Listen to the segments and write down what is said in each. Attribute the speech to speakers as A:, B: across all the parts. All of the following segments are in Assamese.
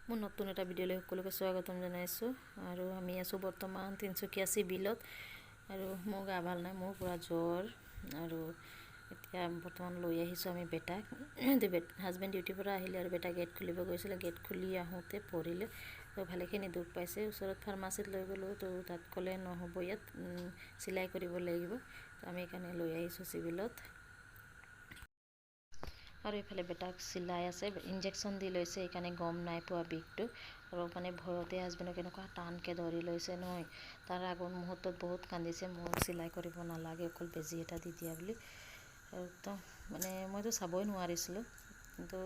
A: মোৰ নতুন এটা ভিডিঅ'লৈ সকলোকে স্বাগতম জনাইছোঁ। আৰু আমি আছোঁ বৰ্তমান তিনিচুকীয়া চিভিলত। আৰু মোৰ গা ভাল নাই, মোৰ পুৰা জ্বৰ। আৰু এতিয়া বৰ্তমান লৈ আহিছোঁ আমি বেটাক। হাজবেণ্ড ডিউটিৰ পৰা আহিলে আৰু বেটা গেট খুলিব গৈছিলে। গেট খুলি আহোঁতে পৰিলে, তো ভালেখিনি দুখ পাইছে। ওচৰত ফাৰ্মাচীত লৈ গ'লোঁ, তো তাত ক'লে নহ'ব, ইয়াত চিলাই কৰিব লাগিব। তো আমি সেইকাৰণে লৈ আহিছোঁ চিভিলত। আৰু এইফালে বেটাক চিলাই আছে, ইনজেকশ্যন দি লৈছে, সেইকাৰণে গম নাই পোৱা বিষটো। আৰু মানে ভয়তে হাজবেণ্ডক এনেকুৱা টানকৈ ধৰি লৈছে নহয়। তাৰ আগৰ মুহূৰ্তত বহুত কান্দিছে, মোক চিলাই কৰিব নালাগে, অকল বেজী এটা দি দিয়া বুলি। একদম মানে মইতো চাবই নোৱাৰিছিলোঁ, কিন্তু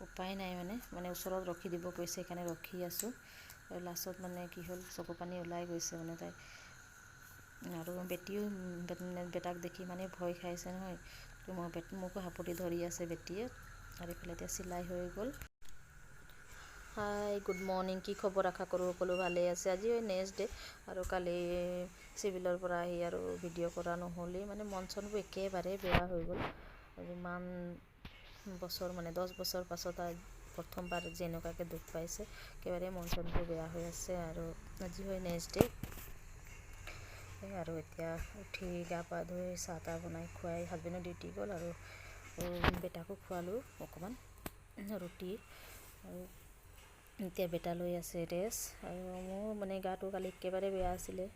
A: উপায় নাই মানে ওচৰত ৰখি দিব কৈছে, সেইকাৰণে ৰখি আছোঁ। আৰু লাষ্টত মানে কি হ'ল, চকু পানী ওলাই গৈছে মানে তাই। আৰু বেটিও বেটাক দেখি মানে ভয় খাইছে নহয়। তো মোকো হাপতি ধৰি আছে বেটিয়ে। আৰু এইফালে এতিয়া চিলাই হৈ গ'ল। হাই, গুড মৰ্ণিং। কি খবৰ? আশা কৰোঁ সকলো ভালেই আছে। আজি নেক্সট ডে' আৰু কালি চিভিলৰ পৰা আহি আৰু ভিডিঅ' কৰা নহ'লেই, মানে মন চনবোৰ একেবাৰে বেয়া হৈ গ'ল। ইমান বছৰ, মানে 10 বছৰ পাছত প্ৰথমবাৰ যেনেকুৱাকৈ দুখ পাইছে, একেবাৰে মন চনবোৰ বেয়া হৈ আছে। আৰু আজি হয় নেক্সট ডে'। আৰু এতিয়া উঠি গা পা ধুই চাহ তাহ বনাই খুৱাই হাজবেণ্ডৰ ডিউটি গ'ল। আৰু বেটাকো খোৱালোঁ অকণমান ৰুটি। আৰু এতিয়া বেটা লৈ আছে ৰেষ্ট। আৰু মোৰ মানে গাটো কালি একেবাৰে বেয়া আছিলে,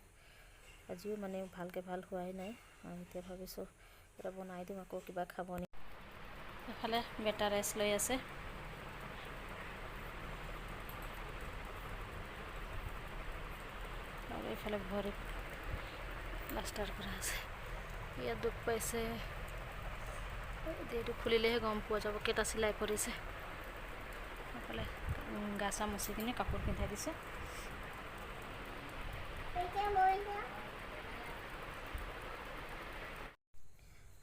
A: আজিও মানে ভালকৈ ভাল হোৱাই নাই। আৰু এতিয়া ভাবিছোঁ এটা বনাই দিম, আকৌ কিবা খাব নি। এফালে বেটা ৰেষ্ট লৈ আছে। আৰু এইফালে ভৰিত প্লাষ্টাৰ কৰা আছে, ইয়াত দুখ পাইছে। এইটো খুলিলেহে গম পোৱা যাব কেইটা চিলাই কৰিছে। এইফালে গা চা মচি কিনে কাপোৰ পিন্ধাই দিছে।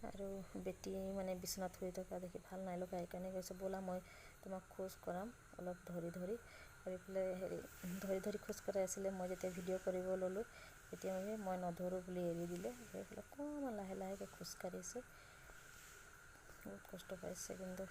A: আৰু বেটি মানে বিচনাত শুই থকা দেখি ভাল নাই লগা, সেইকাৰণে কৈছে ব'লা মই তোমাক খোজ কৰাম অলপ ধৰি ধৰি। আৰু এইফালে ধৰি ধৰি খোজ কঢ়াই আছিলে। মই যেতিয়া ভিডিঅ' কৰিব ল'লোঁ, তেতিয়া মই নধৰোঁ বুলি এৰি দিলে। এইফালে অকণমান লাহে লাহেকৈ খোজকাঢ়িছে, বহুত কষ্ট পাইছে কিন্তু।